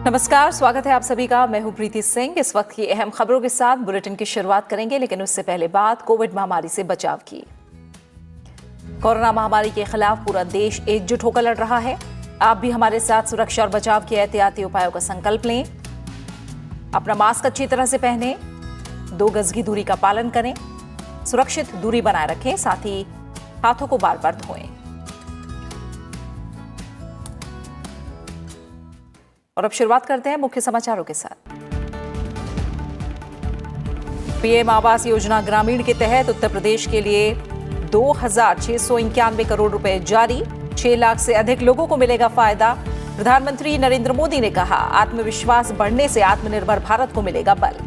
नमस्कार, स्वागत है आप सभी का। मैं हूं प्रीति सिंह। इस वक्त की अहम खबरों के साथ बुलेटिन की शुरुआत करेंगे, लेकिन उससे पहले बात कोविड महामारी से बचाव की। कोरोना महामारी के खिलाफ पूरा देश एकजुट होकर लड़ रहा है। आप भी हमारे साथ सुरक्षा और बचाव के एहतियाती उपायों का संकल्प लें। अपना मास्क अच्छी तरह से पहनें, 2 गज की दूरी का पालन करें, सुरक्षित दूरी बनाए रखें, साथ ही हाथों को बार बार धोएं। और अब शुरुआत करते हैं मुख्य समाचारों के साथ। पीएम आवास योजना ग्रामीण के तहत उत्तर प्रदेश के लिए 2,691 करोड़ रुपए जारी। 6 लाख से अधिक लोगों को मिलेगा फायदा। प्रधानमंत्री नरेंद्र मोदी ने कहा, आत्मविश्वास बढ़ने से आत्मनिर्भर भारत को मिलेगा बल।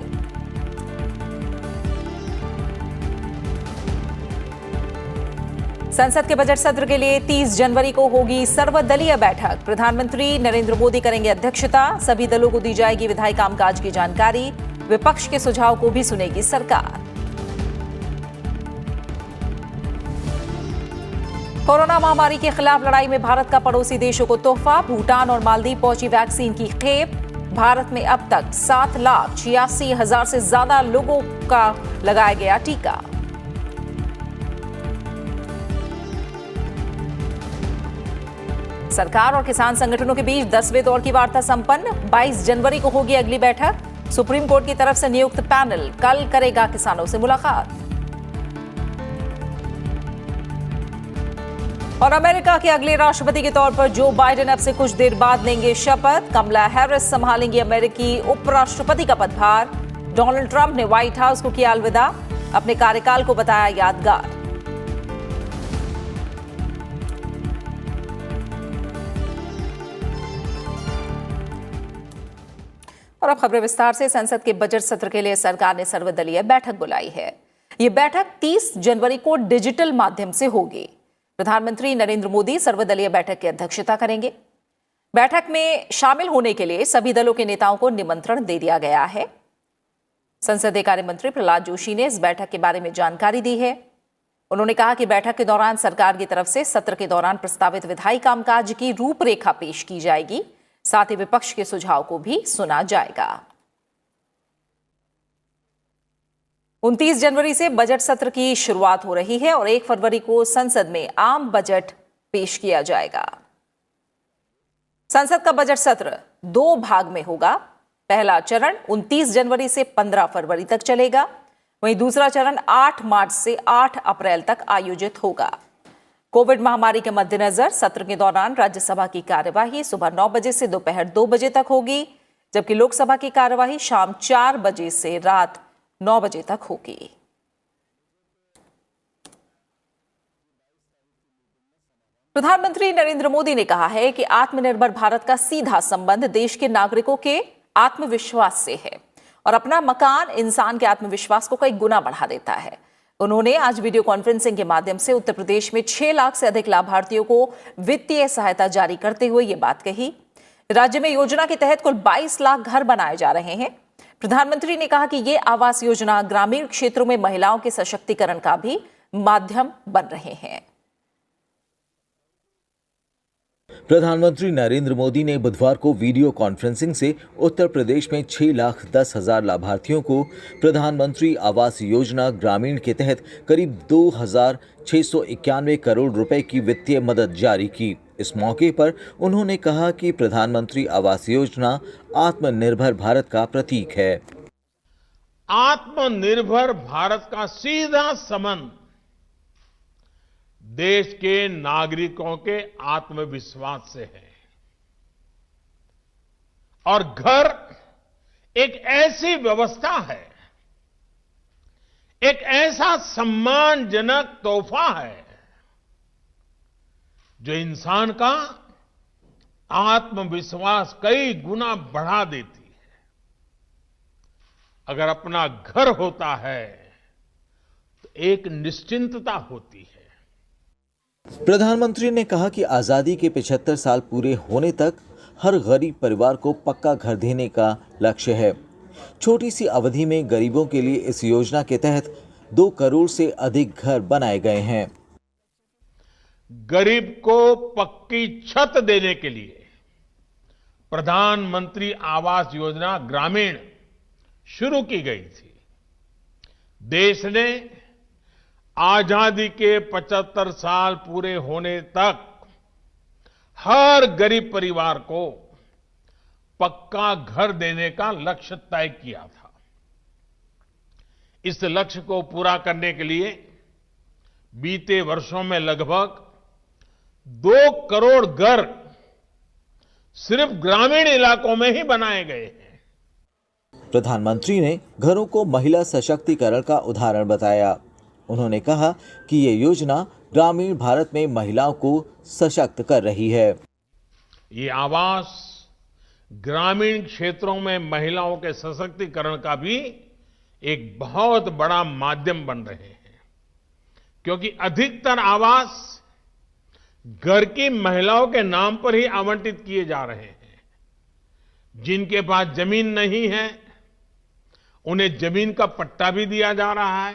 संसद के बजट सत्र के लिए 30 जनवरी को होगी सर्वदलीय बैठक। प्रधानमंत्री नरेंद्र मोदी करेंगे अध्यक्षता। सभी दलों को दी जाएगी विधायी कामकाज की जानकारी। विपक्ष के सुझाव को भी सुनेगी सरकार। कोरोना महामारी के खिलाफ लड़ाई में भारत का पड़ोसी देशों को तोहफा। भूटान और मालदीव पहुंची वैक्सीन की खेप। भारत में अब तक 7,86,000 से ज्यादा लोगों का लगाया गया टीका। सरकार और किसान संगठनों के बीच 10वें दौर की वार्ता संपन्न। 22 जनवरी को होगी अगली बैठक। सुप्रीम कोर्ट की तरफ से नियुक्त पैनल कल करेगा किसानों से मुलाकात। और अमेरिका के अगले राष्ट्रपति के तौर पर जो बाइडेन अब से कुछ देर बाद लेंगे शपथ। कमला हैरिस संभालेंगी अमेरिकी उपराष्ट्रपति का पदभार। डोनाल्ड ट्रंप ने व्हाइट हाउस को किया अलविदा। अपने कार्यकाल को बताया यादगार। और अब खबरें विस्तार से। संसद के बजट सत्र के लिए सरकार ने सर्वदलीय बैठक बुलाई है। ये बैठक 30 जनवरी को डिजिटल माध्यम से होगी। प्रधानमंत्री नरेंद्र मोदी सर्वदलीय बैठक की अध्यक्षता करेंगे। बैठक में शामिल होने के लिए सभी दलों के नेताओं को निमंत्रण दे दिया गया है। संसदीय कार्य मंत्री प्रहलाद जोशी ने इस बैठक के बारे में जानकारी दी है। उन्होंने कहा कि बैठक के दौरान सरकार की तरफ से सत्र के दौरान प्रस्तावित विधायी कामकाज की रूपरेखा पेश की जाएगी। साथ ही विपक्ष के सुझाव को भी सुना जाएगा। 29 जनवरी से बजट सत्र की शुरुआत हो रही है और 1 फरवरी को संसद में आम बजट पेश किया जाएगा। संसद का बजट सत्र 2 भाग में होगा। पहला चरण 29 जनवरी से 15 फरवरी तक चलेगा। वहीं दूसरा चरण 8 मार्च से 8 अप्रैल तक आयोजित होगा। कोविड महामारी के मद्देनजर सत्र के दौरान राज्यसभा की कार्यवाही सुबह 9 बजे से दोपहर 2 बजे तक होगी, जबकि लोकसभा की कार्यवाही शाम 4 बजे से रात 9 बजे तक होगी। प्रधानमंत्री नरेंद्र मोदी ने कहा है कि आत्मनिर्भर भारत का सीधा संबंध देश के नागरिकों के आत्मविश्वास से है और अपना मकान इंसान के आत्मविश्वास को कई गुना बढ़ा देता है। उन्होंने आज वीडियो कॉन्फ्रेंसिंग के माध्यम से उत्तर प्रदेश में 6 लाख से अधिक लाभार्थियों को वित्तीय सहायता जारी करते हुए ये बात कही। राज्य में योजना के तहत कुल 22 लाख घर बनाए जा रहे हैं। प्रधानमंत्री ने कहा कि ये आवास योजना ग्रामीण क्षेत्रों में महिलाओं के सशक्तिकरण का भी माध्यम बन रहे हैं। प्रधानमंत्री नरेंद्र मोदी ने बुधवार को वीडियो कॉन्फ्रेंसिंग से उत्तर प्रदेश में 6,10,000 लाभार्थियों को प्रधानमंत्री आवास योजना ग्रामीण के तहत करीब 2,691 करोड़ रुपए की वित्तीय मदद जारी की। इस मौके पर उन्होंने कहा कि प्रधानमंत्री आवास योजना आत्मनिर्भर भारत का प्रतीक है। आत्मनिर्भर भारत का सीधा संबंध देश के नागरिकों के आत्मविश्वास से है और घर एक ऐसी व्यवस्था है, एक ऐसा सम्मानजनक तोहफा है जो इंसान का आत्मविश्वास कई गुना बढ़ा देती है। अगर अपना घर होता है तो एक निश्चिंतता होती है। प्रधानमंत्री ने कहा कि आजादी के 75 साल पूरे होने तक हर गरीब परिवार को पक्का घर देने का लक्ष्य है। छोटी सी अवधि में गरीबों के लिए इस योजना के तहत 2 करोड़ से अधिक घर बनाए गए हैं। गरीब को पक्की छत देने के लिए प्रधानमंत्री आवास योजना ग्रामीण शुरू की गई थी। देश ने आजादी के 75 साल पूरे होने तक हर गरीब परिवार को पक्का घर देने का लक्ष्य तय किया था। इस लक्ष्य को पूरा करने के लिए बीते वर्षों में लगभग 2 करोड़ घर सिर्फ ग्रामीण इलाकों में ही बनाए गए हैं। प्रधानमंत्री ने घरों को महिला सशक्तिकरण का उदाहरण बताया। उन्होंने कहा कि ये योजना ग्रामीण भारत में महिलाओं को सशक्त कर रही है। ये आवास ग्रामीण क्षेत्रों में महिलाओं के सशक्तिकरण का भी एक बहुत बड़ा माध्यम बन रहे हैं, क्योंकि अधिकतर आवास घर की महिलाओं के नाम पर ही आवंटित किए जा रहे हैं। जिनके पास जमीन नहीं है, उन्हें जमीन का पट्टा भी दिया जा रहा है।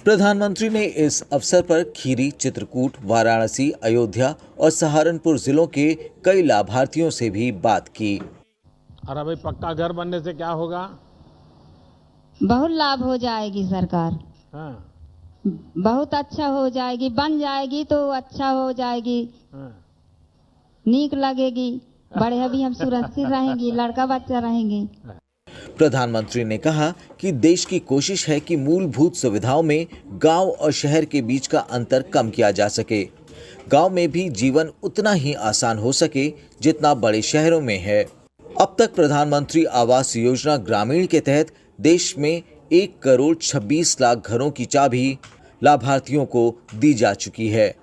प्रधानमंत्री ने इस अवसर पर खीरी, चित्रकूट, वाराणसी, अयोध्या और सहारनपुर जिलों के कई लाभार्थियों से भी बात की। और अभी पक्का घर बनने से क्या होगा? बहुत लाभ हो जाएगी सरकार। हाँ, बहुत अच्छा हो जाएगी, बन जाएगी तो अच्छा हो जाएगी, हाँ। नीक लगेगी, बड़े अभी हम सुरक्षित रहेंगी, लड़का बच्चा रहेंगे। प्रधानमंत्री ने कहा कि देश की कोशिश है कि मूलभूत सुविधाओं में गांव और शहर के बीच का अंतर कम किया जा सके। गांव में भी जीवन उतना ही आसान हो सके जितना बड़े शहरों में है। अब तक प्रधानमंत्री आवास योजना ग्रामीण के तहत देश में 1 करोड़ 26 लाख घरों की चाबी लाभार्थियों को दी जा चुकी है।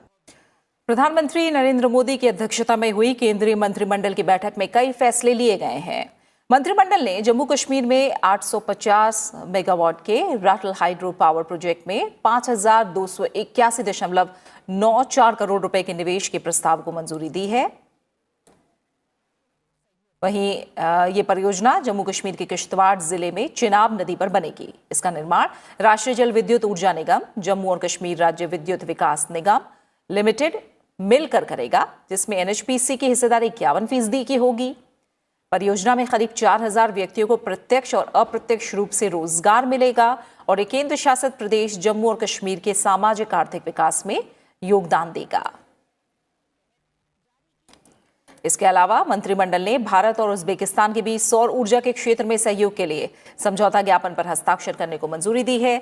प्रधानमंत्री नरेंद्र मोदी की अध्यक्षता में हुई केंद्रीय मंत्रिमंडल की बैठक में कई फैसले लिए गए हैं। मंत्रिमंडल ने जम्मू कश्मीर में 850 मेगावाट के राटल हाइड्रो पावर प्रोजेक्ट में 5,281.94 करोड़ रुपए के निवेश के प्रस्ताव को मंजूरी दी है। वहीं ये परियोजना जम्मू कश्मीर के किश्तवाड़ जिले में चिनाब नदी पर बनेगी। इसका निर्माण राष्ट्रीय जल विद्युत ऊर्जा निगम, जम्मू और कश्मीर राज्य विद्युत विकास निगम लिमिटेड मिलकर करेगा, जिसमें एनएचपीसी की हिस्सेदारी 51% की होगी। परियोजना में करीब 4,000 व्यक्तियों को प्रत्यक्ष और अप्रत्यक्ष रूप से रोजगार मिलेगा और एक केंद्र शासित प्रदेश जम्मू और कश्मीर के सामाजिक आर्थिक विकास में योगदान देगा। इसके अलावा मंत्रिमंडल ने भारत और उज्बेकिस्तान के बीच सौर ऊर्जा के क्षेत्र में सहयोग के लिए समझौता ज्ञापन पर हस्ताक्षर करने को मंजूरी दी है।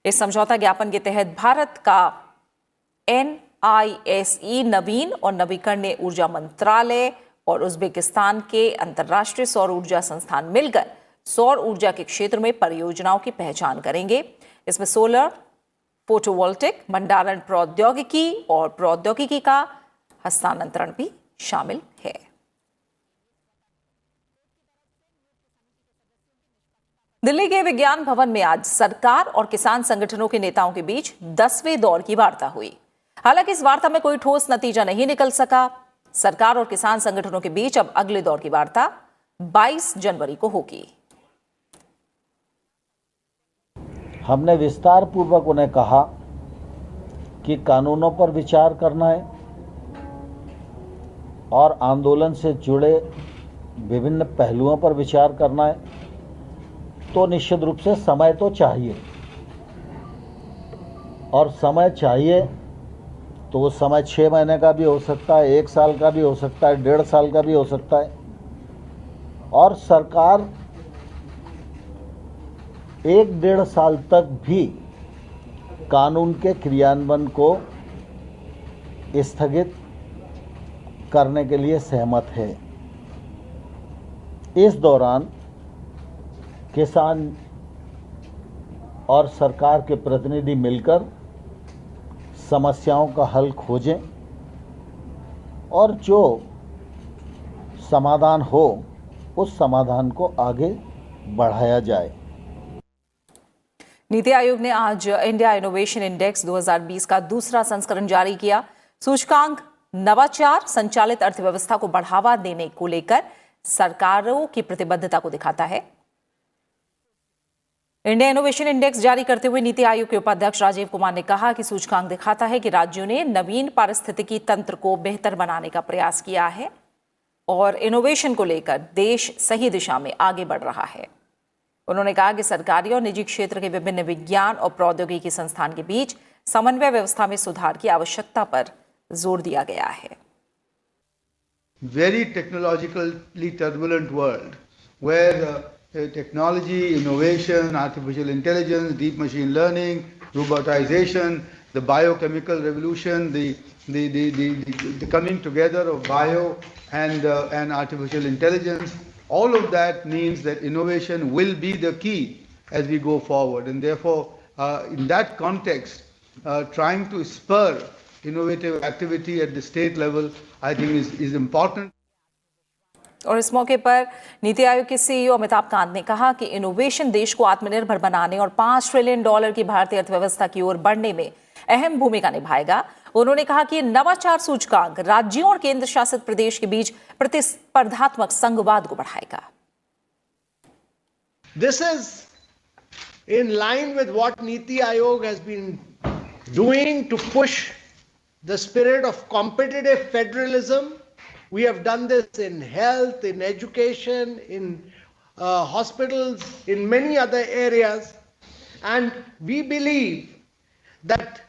इस समझौता ज्ञापन के तहत भारत का NISE नवीन और नवीकरणीय ऊर्जा मंत्रालय और उज्बेकिस्तान के अंतर्राष्ट्रीय सौर ऊर्जा संस्थान मिलकर सौर ऊर्जा के क्षेत्र में परियोजनाओं की पहचान करेंगे। इसमें सोलर, फोटोवोल्टिक, भंडारण प्रौद्योगिकी और प्रौद्योगिकी का हस्तांतरण भी शामिल है। दिल्ली के विज्ञान भवन में आज सरकार और किसान संगठनों के नेताओं के बीच 10वें दौर की वार्ता हुई। हालांकि इस वार्ता में कोई ठोस नतीजा नहीं निकल सका। सरकार और किसान संगठनों के बीच अब अगले दौर की वार्ता 22 जनवरी को होगी। हमने विस्तार पूर्वक उन्हें कहा कि कानूनों पर विचार करना है और आंदोलन से जुड़े विभिन्न पहलुओं पर विचार करना है, तो निश्चित रूप से समय तो चाहिए, और समय चाहिए तो वो समय 6 महीने का भी हो सकता है, 1 साल का भी हो सकता है, 1.5 साल का भी हो सकता है। और सरकार 1-1.5 साल तक भी कानून के क्रियान्वयन को स्थगित करने के लिए सहमत है। इस दौरान किसान और सरकार के प्रतिनिधि मिलकर समस्याओं का हल खोजें और जो समाधान हो उस समाधान को आगे बढ़ाया जाए। नीति आयोग ने आज इंडिया इनोवेशन इंडेक्स 2020 का दूसरा संस्करण जारी किया। सूचकांक नवाचार संचालित अर्थव्यवस्था को बढ़ावा देने को लेकर सरकारों की प्रतिबद्धता को दिखाता है। इंडिया इनोवेशन इंडेक्स जारी करते हुए नीति आयोग के उपाध्यक्ष राजीव कुमार ने कहा कि सूचकांक दिखाता है कि राज्यों ने नवीन पारिस्थितिकी तंत्र को बेहतर बनाने का प्रयास किया है और इनोवेशन को लेकर देश सही दिशा में आगे बढ़ रहा है। उन्होंने कहा कि सरकारी और निजी क्षेत्र के विभिन्न विज्ञान और प्रौद्योगिकी संस्थान के बीच समन्वय व्यवस्था में सुधार की आवश्यकता पर जोर दिया गया है। Very technologically turbulent world where technology, innovation, artificial intelligence, deep machine learning, robotization, the biochemical revolution, the coming together of bio and artificial intelligence, all of that means that innovation will be the key as we go forward. And therefore, in that context, trying to spur innovative activity at the state level, I think is important. और इस मौके पर नीति आयोग के CEO Amitabh Kant ने कहा कि innovation देश को आत्मनिर्भर बनाने और $5 ट्रिलियन की भारतीय अर्थव्यवस्था की ओर बढ़ने में अहम भूमिका निभाएगा। उन्होंने कहा कि नवाचार सूचकांक राज्यों और केंद्र शासित प्रदेश के बीच प्रतिस्पर्धात्मक संघवाद को बढ़ाएगा। This is in line with what Niti Aayog has been doing to push the spirit of competitive federalism. We have done this in health, in education, in hospitals, in many other areas. And we believe that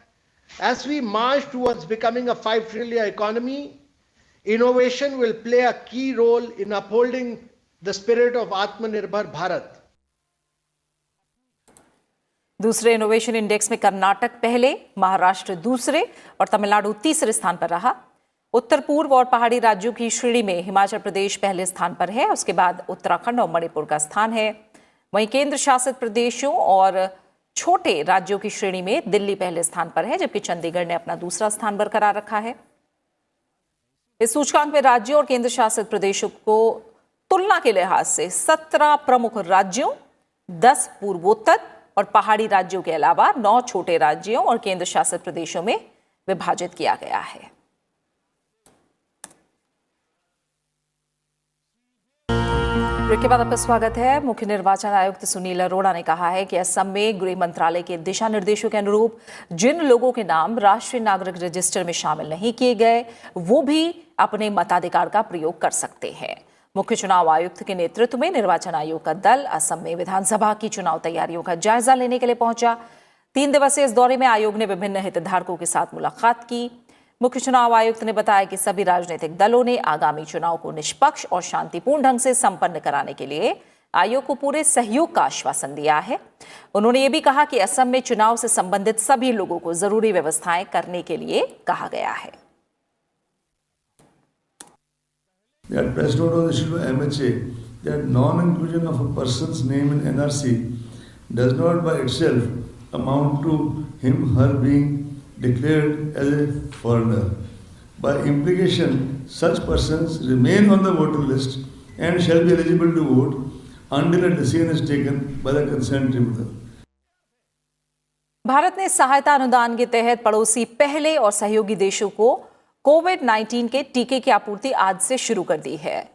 as we march towards becoming a $5 trillion economy, innovation will play a key role in upholding the spirit of Atmanirbhar Bharat. दूसरे innovation index में कर्नाटक पहले, महाराष्ट्र दूसरे और तमिलनाडु तीसरे स्थान पर रहा। उत्तर पूर्व और पहाड़ी राज्यों की श्रेणी में हिमाचल प्रदेश पहले स्थान पर है, उसके बाद उत्तराखंड और मणिपुर का स्थान है। वहीं केंद्र शासित प्रदेशों और छोटे राज्यों की श्रेणी में दिल्ली पहले स्थान पर है, जबकि चंडीगढ़ ने अपना दूसरा स्थान बरकरार रखा है। इस सूचकांक में राज्यों और केंद्र शासित प्रदेशों को तुलना के लिहाज से 17 प्रमुख राज्यों, 10 पूर्वोत्तर और पहाड़ी राज्यों के अलावा 9 छोटे राज्यों और केंद्र शासित प्रदेशों में विभाजित किया गया है। ब्रेक के बाद आपका स्वागत है। मुख्य निर्वाचन आयुक्त सुनील अरोड़ा ने कहा है कि असम में गृह मंत्रालय के दिशा निर्देशों के अनुरूप जिन लोगों के नाम राष्ट्रीय नागरिक रजिस्टर में शामिल नहीं किए गए, वो भी अपने मताधिकार का प्रयोग कर सकते हैं। मुख्य चुनाव आयुक्त के नेतृत्व में निर्वाचन आयोग का दल असम में विधानसभा की चुनाव तैयारियों का जायजा लेने के लिए पहुंचा। 3 दिवसीय इस दौरे में आयोग ने विभिन्न हितधारकों के साथ मुलाकात की। मुख्य चुनाव आयुक्त ने बताया कि सभी राजनीतिक दलों ने आगामी चुनाव को निष्पक्ष और शांतिपूर्ण ढंग से संपन्न कराने के लिए आयोग को पूरे सहयोग का आश्वासन दिया है। उन्होंने ये भी कहा कि असम में चुनाव से संबंधित सभी लोगों को जरूरी व्यवस्थाएं करने के लिए कहा गया है। That press note was issued by MHA that non-inclusion of a person's name in NRC does not by itself amount to him/her being declared as a foreigner. By implication, such persons remain on the voter list and shall be eligible to vote until a decision is taken by the concerned tribunal. Bharat ने सहायता अनुदान के तहत पड़ोसी पहले और सहयोगी देशों को कोविड-19 के टीके की आपूर्ति आज से शुरू कर दी है।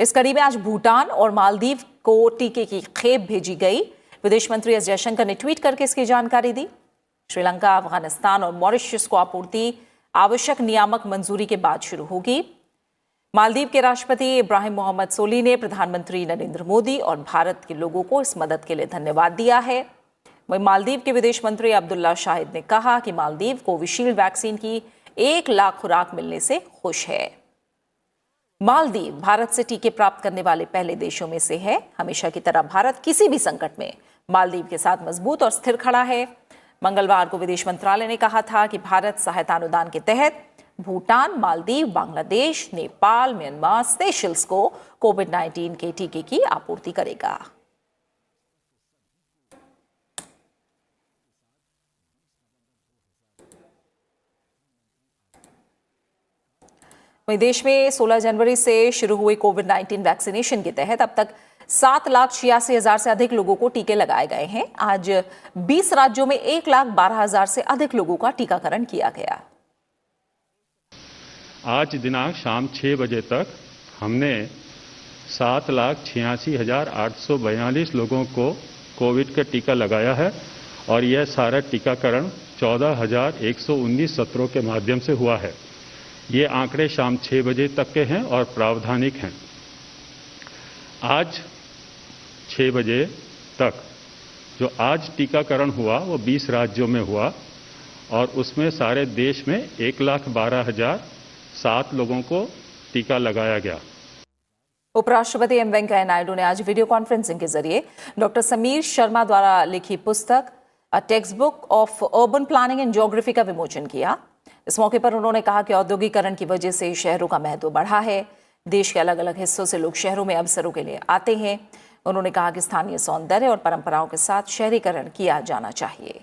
इस कड़ी में आज भूटान और मालदीव को टीके की खेप भेजी गई। विदेश मंत्री एस जयशंकर ने ट्वीट करके इसकी जानकारी दी। श्रीलंका, अफगानिस्तान और मॉरिशस को आपूर्ति आवश्यक नियामक मंजूरी के बाद शुरू होगी। मालदीव के राष्ट्रपति इब्राहिम मोहम्मद सोली ने प्रधानमंत्री नरेंद्र मोदी और भारत के लोगों को इस मदद के लिए धन्यवाद दिया है। वहीं मालदीव के विदेश मंत्री अब्दुल्ला शाहिद ने कहा कि मालदीव कोविशील्ड वैक्सीन की 1 लाख खुराक मिलने से खुश है। मालदीव भारत से टीके प्राप्त करने वाले पहले देशों में से है। हमेशा की तरह भारत किसी भी संकट में मालदीव के साथ मजबूत और स्थिर खड़ा है। मंगलवार को विदेश मंत्रालय ने कहा था कि भारत सहायता अनुदान के तहत भूटान, मालदीव, बांग्लादेश, नेपाल, म्यांमार, सेशल्स को कोविड-19 के टीके की आपूर्ति करेगा। वहीं देश में 16 जनवरी से शुरू हुई कोविड-19 वैक्सीनेशन के तहत अब तक 7,86,000 से अधिक लोगों को टीके लगाए गए हैं। आज 20 राज्यों में 1,12,000 से अधिक लोगों का टीकाकरण किया गया। आज दिनांक शाम 6 बजे तक हमने 7,86,842 लोगों को कोविड का टीका लगाया है और यह सारा टीकाकरण 14,119 सत्रों के माध्यम से हुआ है। ये आंकड़े शाम 6 बजे तक के हैं और प्रावधानिक हैं। आज 6 बजे तक जो आज टीकाकरण हुआ वो 20 राज्यों में हुआ और उसमें सारे देश में 1,12,007 लोगों को टीका लगाया गया। उपराष्ट्रपति एम वेंकैया नायडू ने आज वीडियो कॉन्फ्रेंसिंग के जरिए डॉक्टर समीर शर्मा द्वारा लिखी पुस्तक a text book of urban planning and geography का विमोचन किया। इस मौके पर उन्होंने कहा कि औद्योगिकरण की वजह से शहरों का महत्व बढ़ा है। देश के अलग अलग हिस्सों से लोग शहरों में अवसरों के लिए आते हैं। उन्होंने कहा कि स्थानीय सौंदर्य और परंपराओं के साथ शहरीकरण किया जाना चाहिए।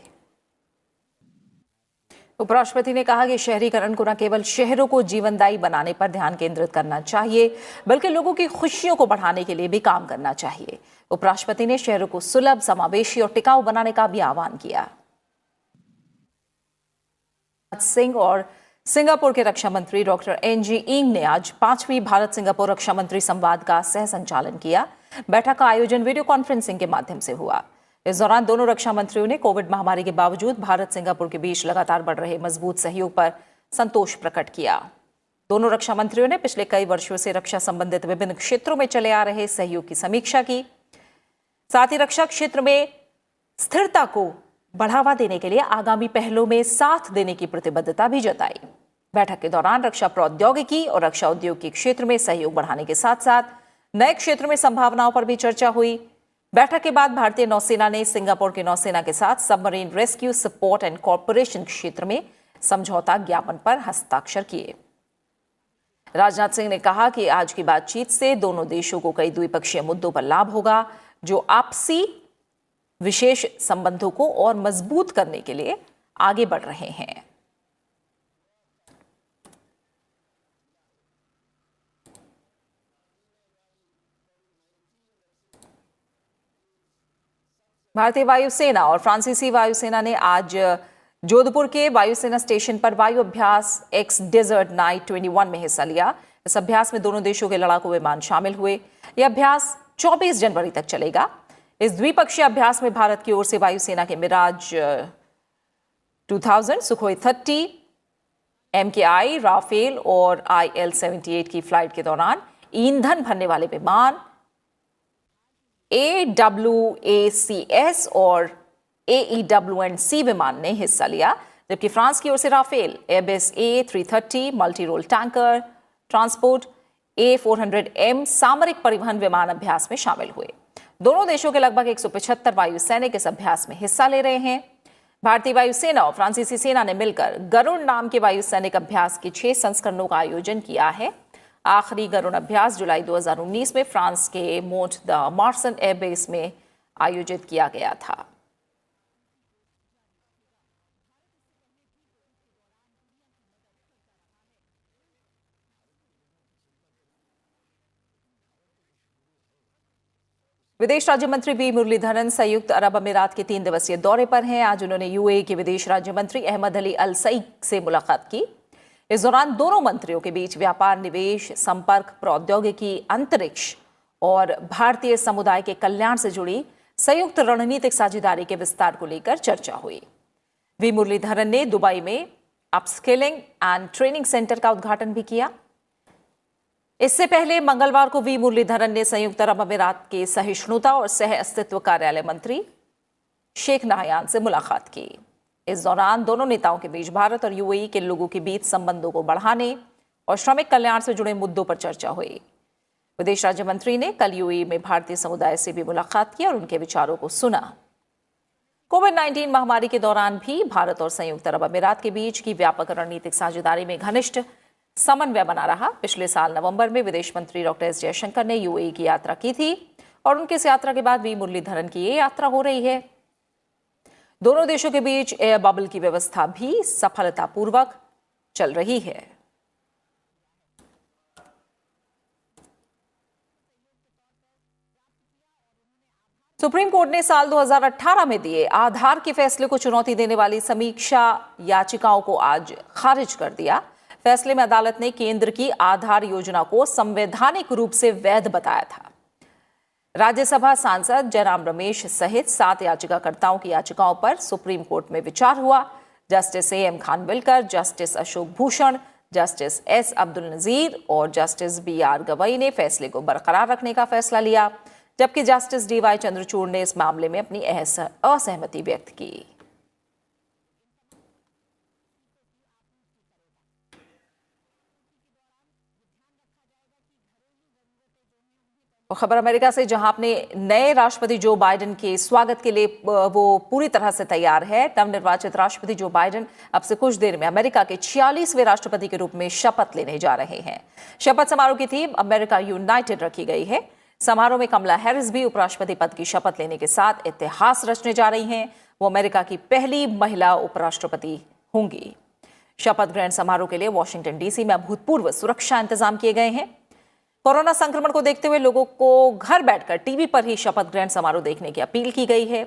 उपराष्ट्रपति ने कहा कि शहरीकरण को न केवल शहरों को जीवनदायी बनाने पर ध्यान केंद्रित करना चाहिए बल्कि लोगों की खुशियों को बढ़ाने के लिए भी काम करना चाहिए। उपराष्ट्रपति ने शहरों को सुलभ, समावेशी और टिकाऊ बनाने का भी आह्वान किया। सिंह और सिंगापुर के रक्षा मंत्री डॉक्टर एनजी इंग ने आज 5वीं भारत सिंगापुर रक्षा मंत्री संवाद का सह संचालन किया। बैठक का आयोजन वीडियो कॉन्फ्रेंसिंग के माध्यम से हुआ। इस दौरान दोनों रक्षा मंत्रियों ने कोविड महामारी के बावजूद भारत सिंगापुर के बीच लगातार बढ़ रहे मजबूत सहयोग पर संतोष प्रकट किया। दोनों रक्षा मंत्रियों ने पिछले कई वर्षों से रक्षा संबंधित विभिन्न क्षेत्रों में चले आ रहे सहयोग की समीक्षा की। साथ ही रक्षा क्षेत्र में स्थिरता को बढ़ावा देने के लिए आगामी पहलों में साथ देने की प्रतिबद्धता भी जताई। बैठक के दौरान रक्षा प्रौद्योगिकी और रक्षा उद्योग के क्षेत्र में सहयोग बढ़ाने के साथ साथ नए क्षेत्रों में संभावनाओं पर भी चर्चा हुई। बैठक के बाद भारतीय नौसेना ने सिंगापुर की नौसेना के साथ submarine rescue, support and corporation क्षेत्र में समझौता ज्ञापन पर हस्ताक्षर किए। राजनाथ सिंह ने कहा कि आज की बातचीत से दोनों देशों को कई द्विपक्षीय मुद्दों पर लाभ होगा जो आपसी विशेष संबंधों को और मजबूत करने के लिए आगे बढ़ रहे हैं। भारतीय वायुसेना और फ्रांसीसी वायुसेना ने आज जोधपुर के वायुसेना स्टेशन पर वायु अभ्यास एक्स डेजर्ट नाइट 21 में हिस्सा लिया। इस अभ्यास में दोनों देशों के लड़ाकू विमान शामिल हुए। यह अभ्यास 24 जनवरी तक चलेगा। इस द्विपक्षीय अभ्यास में भारत की ओर से वायुसेना के मिराज 2000, सुखोई 30, MKI, राफेल और IL-78 की फ्लाइट के दौरान ईंधन भरने वाले विमान AWACS और AEW&C विमान ने हिस्सा लिया, जबकि फ्रांस की ओर से Rafale, Airbus A330 multi role tanker transport, A400M सामरिक परिवहन विमान अभ्यास में शामिल हुए। दोनों देशों के लगभग 175 वायु सैनिक इस अभ्यास में हिस्सा ले रहे हैं। भारतीय वायुसेना और फ्रांसीसी सेना ने मिलकर गरुड़ नाम के वायु सैनिक अभ्यास के 6 संस्करणों का आयोजन किया है। आखिरी गरुड़ अभ्यास जुलाई 2019 में फ्रांस के मोट द मार्सन एयरबेस में आयोजित किया गया था। विदेश राज्य मंत्री वी मुरलीधरन संयुक्त अरब अमीरात के 3 दिवसीय दौरे पर हैं। आज उन्होंने यूएई के विदेश राज्य मंत्री अहमद अली अल सईद से मुलाकात की। इस दौरान दोनों मंत्रियों के बीच व्यापार, निवेश, संपर्क, प्रौद्योगिकी, अंतरिक्ष और भारतीय समुदाय के कल्याण से जुड़ी संयुक्त रणनीतिक साझेदारी के विस्तार को लेकर चर्चा हुई। वी मुरलीधरन ने दुबई में अपस्किलिंग एंड ट्रेनिंग सेंटर का उद्घाटन भी किया। इससे पहले मंगलवार को वी मुरलीधरन ने संयुक्त अरब अमीरात के सहिष्णुता और सह अस्तित्व कार्यालय मंत्री शेख नाहयान से मुलाकात की। इस दौरान दोनों नेताओं के बीच भारत और यूएई के लोगों के बीच संबंधों को बढ़ाने और श्रमिक कल्याण से जुड़े मुद्दों पर चर्चा हुई। विदेश राज्य मंत्री ने कल यूएई में भारतीय समुदाय से भी मुलाकात की और उनके विचारों को सुना। कोविड-19 महामारी के दौरान भी भारत और संयुक्त अरब अमीरात के बीच की व्यापक रणनीतिक साझेदारी में घनिष्ठ समन्वय बना रहा। पिछले साल नवंबर में विदेश मंत्री डॉक्टर एस जयशंकर ने यूएई की यात्रा की थी और उनकी इस यात्रा के बाद वी मुरलीधरन की ये यात्रा हो रही है। दोनों देशों के बीच एयर बबल की व्यवस्था भी सफलतापूर्वक चल रही है। सुप्रीम कोर्ट ने साल 2018 में दिए आधार के फैसले को चुनौती देने वाली समीक्षा याचिकाओं को आज खारिज कर दिया। फैसले में अदालत ने केंद्र की आधार योजना को संवैधानिक रूप से वैध बताया था। राज्यसभा सांसद जयराम रमेश सहित 7 याचिकाकर्ताओं की याचिकाओं पर सुप्रीम कोर्ट में विचार हुआ। Justice AM Khanwilkar, justice Ashok Bhushan, justice S Abdul Nazir और जस्टिस BR गवई ने फैसले को बरकरार रखने का फैसला लिया, जबकि जस्टिस DY चंद्रचूड़ ने इस मामले में अपनी असहमति व्यक्त की। और खबर अमेरिका से, जहां अपने नए राष्ट्रपति जो बाइडेन के स्वागत के लिए वो पूरी तरह से तैयार है। नवनिर्वाचित राष्ट्रपति जो बाइडेन अब से कुछ देर में अमेरिका के 46वें राष्ट्रपति के रूप में शपथ लेने जा रहे हैं। शपथ समारोह की थीम अमेरिका यूनाइटेड रखी गई है। समारोह में कमला हैरिस भी उपराष्ट्रपति पद की शपथ लेने के साथ इतिहास रचने जा रही हैं। वो अमेरिका की पहली महिला उपराष्ट्रपति होंगी। शपथ ग्रहण समारोह के लिए वॉशिंगटन DC में अभूतपूर्व सुरक्षा इंतजाम किए गए हैं। कोरोना संक्रमण को देखते हुए लोगों को घर बैठकर टीवी पर ही शपथ ग्रहण समारोह देखने की अपील की गई है।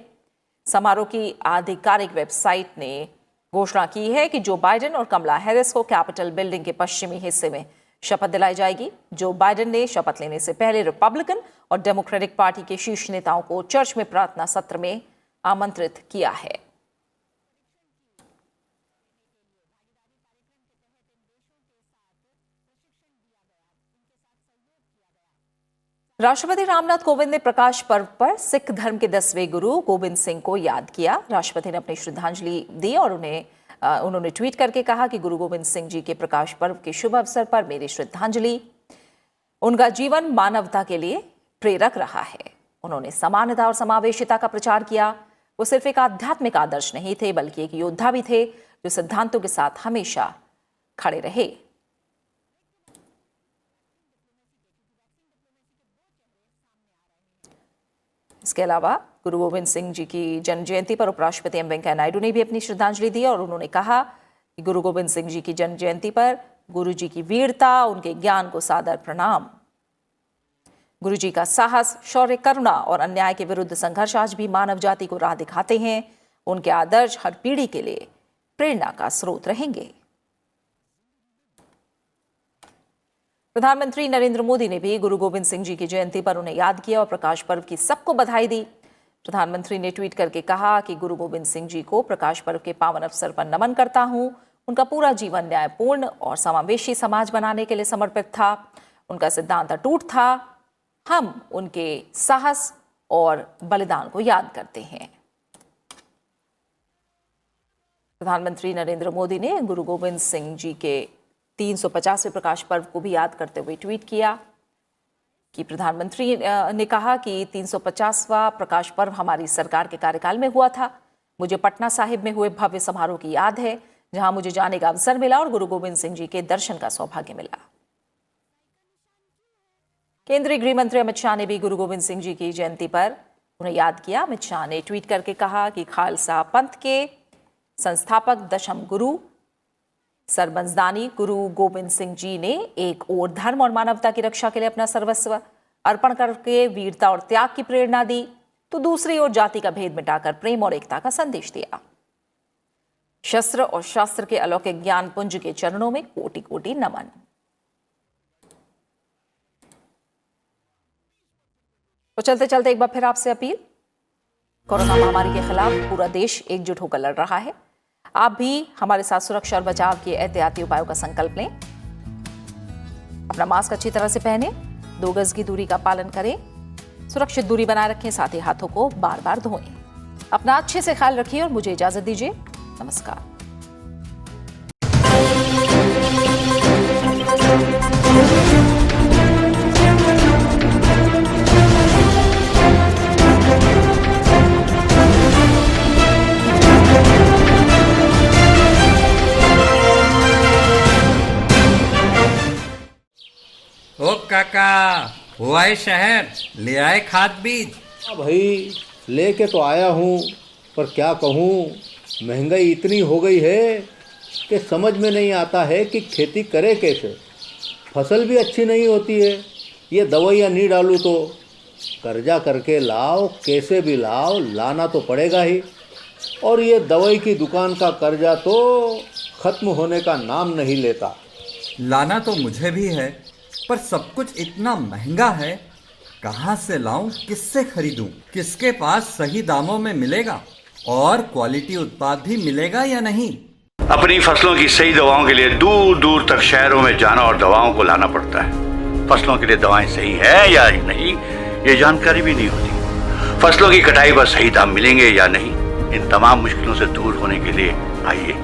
समारोह की आधिकारिक वेबसाइट ने घोषणा की है कि जो बाइडेन और कमला हैरिस को कैपिटल बिल्डिंग के पश्चिमी हिस्से में शपथ दिलाई जाएगी। जो बाइडेन ने शपथ लेने से पहले रिपब्लिकन और डेमोक्रेटिक पार्टी के शीर्ष नेताओं को चर्च में प्रार्थना सत्र में आमंत्रित किया है। राष्ट्रपति रामनाथ कोविंद ने प्रकाश पर्व पर सिख धर्म के 10वें गुरु गोबिंद सिंह को याद किया। राष्ट्रपति ने अपनी श्रद्धांजलि दी और उन्होंने ट्वीट करके कहा कि गुरु गोबिंद सिंह जी के प्रकाश पर्व के शुभ अवसर पर मेरी श्रद्धांजलि। उनका जीवन मानवता के लिए प्रेरक रहा है। उन्होंने समानता और समावेशिता का प्रचार किया। वो सिर्फ एक आध्यात्मिक आदर्श नहीं थे, बल्कि एक योद्धा भी थे जो सिद्धांतों के साथ हमेशा खड़े रहे। इसके अलावा गुरु गोविंद सिंह जी की जन्म जयंती पर उपराष्ट्रपति एम वेंकैया नायडू ने भी अपनी श्रद्धांजलि दी और उन्होंने कहा कि गुरु गोविंद सिंह जी की जन्म जयंती पर गुरु जी की वीरता, उनके ज्ञान को सादर प्रणाम। गुरु जी का साहस, शौर्य, करुणा और अन्याय के विरुद्ध संघर्ष आज भी मानव जाति को राह दिखाते हैं। उनके आदर्श हर पीढ़ी के लिए प्रेरणा का स्रोत रहेंगे। प्रधानमंत्री नरेंद्र मोदी ने भी गुरु गोविंद सिंह जी की जयंती पर उन्हें याद किया और प्रकाश पर्व की सबको बधाई दी। प्रधानमंत्री ने ट्वीट करके कहा कि गुरु गोविंद सिंह जी को प्रकाश पर्व के पावन अवसर पर नमन करता हूं। उनका पूरा जीवन न्यायपूर्ण और समावेशी समाज बनाने के लिए समर्पित था। उनका सिद्धांत अटूट था। हम उनके साहस और बलिदान को याद करते हैं। प्रधानमंत्री नरेंद्र मोदी ने गुरु गोविंद सिंह जी के 350वें प्रकाश पर्व को भी याद करते हुए ट्वीट किया कि प्रधानमंत्री ने कहा कि 350वां प्रकाश पर्व हमारी सरकार के कार्यकाल में हुआ था। मुझे पटना साहिब में हुए भव्य समारोह की याद है, जहां मुझे जाने का अवसर मिला और गुरु गोविंद सिंह जी के दर्शन का सौभाग्य मिला। केंद्रीय गृह मंत्री अमित शाह ने भी गुरु गोविंद सिंह जी की जयंती पर उन्हें याद किया। अमित शाह ने ट्वीट करके कहा कि खालसा पंथ के संस्थापक दशम गुरु सरबंसदानी गुरु गोविंद सिंह जी ने एक ओर धर्म और मानवता की रक्षा के लिए अपना सर्वस्व अर्पण करके वीरता और त्याग की प्रेरणा दी, तो दूसरी ओर जाति का भेद मिटाकर प्रेम और एकता का संदेश दिया। शस्त्र और शास्त्र के अलौकिक ज्ञान पुंज के चरणों में कोटि कोटि नमन। तो चलते चलते एक बार फिर आपसे अपील, कोरोना महामारी के खिलाफ पूरा देश एकजुट होकर लड़ रहा है। आप भी हमारे साथ सुरक्षा और बचाव के एहतियाती उपायों का संकल्प लें। अपना मास्क अच्छी तरह से पहने, 2 गज की दूरी का पालन करें, सुरक्षित दूरी बनाए रखें, साथ ही हाथों को बार बार धोएं। अपना अच्छे से ख्याल रखिए और मुझे इजाजत दीजिए। नमस्कार। ओ काका, हुआ है शहर, ले आए खाद बीज? हाँ भाई, लेके तो आया हूँ, पर क्या कहूँ, महंगाई इतनी हो गई है कि समझ में नहीं आता है कि खेती करे कैसे। फसल भी अच्छी नहीं होती है, ये दवाइयाँ नहीं डालूँ तो कर्जा करके लाओ, कैसे भी लाओ, लाना तो पड़ेगा ही। और ये दवाई की दुकान का कर्जा तो ख़त्म होने का नाम नहीं लेता। लाना तो मुझे भी है, पर सब कुछ इतना महंगा है, कहाँ से लाऊं, किससे खरीदूं, किसके पास सही दामों में मिलेगा और क्वालिटी उत्पाद भी मिलेगा या नहीं। अपनी फसलों की सही दवाओं के लिए दूर दूर तक शहरों में जाना और दवाओं को लाना पड़ता है। फसलों के लिए दवाएं सही है या नहीं, ये जानकारी भी नहीं होती। फसलों की कटाई पर सही दाम मिलेंगे या नहीं, इन तमाम मुश्किलों से दूर होने के लिए आइए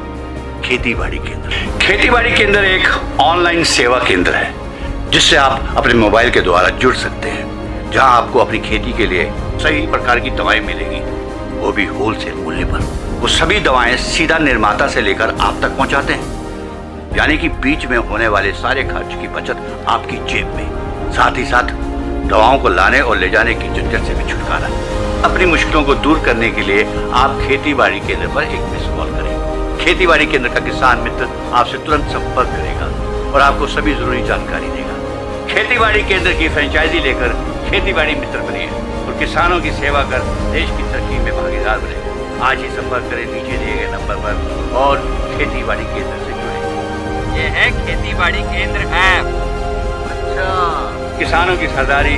खेती बाड़ी केंद्र। खेती बाड़ी केंद्र एक ऑनलाइन सेवा केंद्र है जिससे आप अपने मोबाइल के द्वारा जुड़ सकते हैं, जहां आपको अपनी खेती के लिए सही प्रकार की दवाएं मिलेगी, वो भी होलसेल मूल्य पर। वो सभी दवाएं सीधा निर्माता से लेकर आप तक पहुंचाते हैं, यानी कि बीच में होने वाले सारे खर्च की बचत आपकी जेब में। साथ ही साथ दवाओं को लाने और ले जाने की झंझट से भी छुटकारा। अपनी मुश्किलों को दूर करने के लिए आप खेती बाड़ी केंद्र पर एक मिस कॉल करें। खेती बाड़ी केंद्र का किसान मित्र आपसे तुरंत संपर्क करेगा और आपको सभी जरूरी जानकारी देगा। खेती बाड़ी केंद्र की फ्रेंचाइजी लेकर खेती बाड़ी मित्र बनिए और किसानों की सेवा कर देश की तरक्की में भागीदार बने। आज ही संपर्क करें नीचे दिए गए नंबर पर और खेती बाड़ी केंद्र से जुड़े। ये है खेती बाड़ी केंद्र ऐप। अच्छा, किसानों की सरदारी,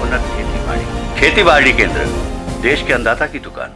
उन्नत खेती बाड़ी। खेती बाड़ी केंद्र, देश के अन्नदाता की दुकान।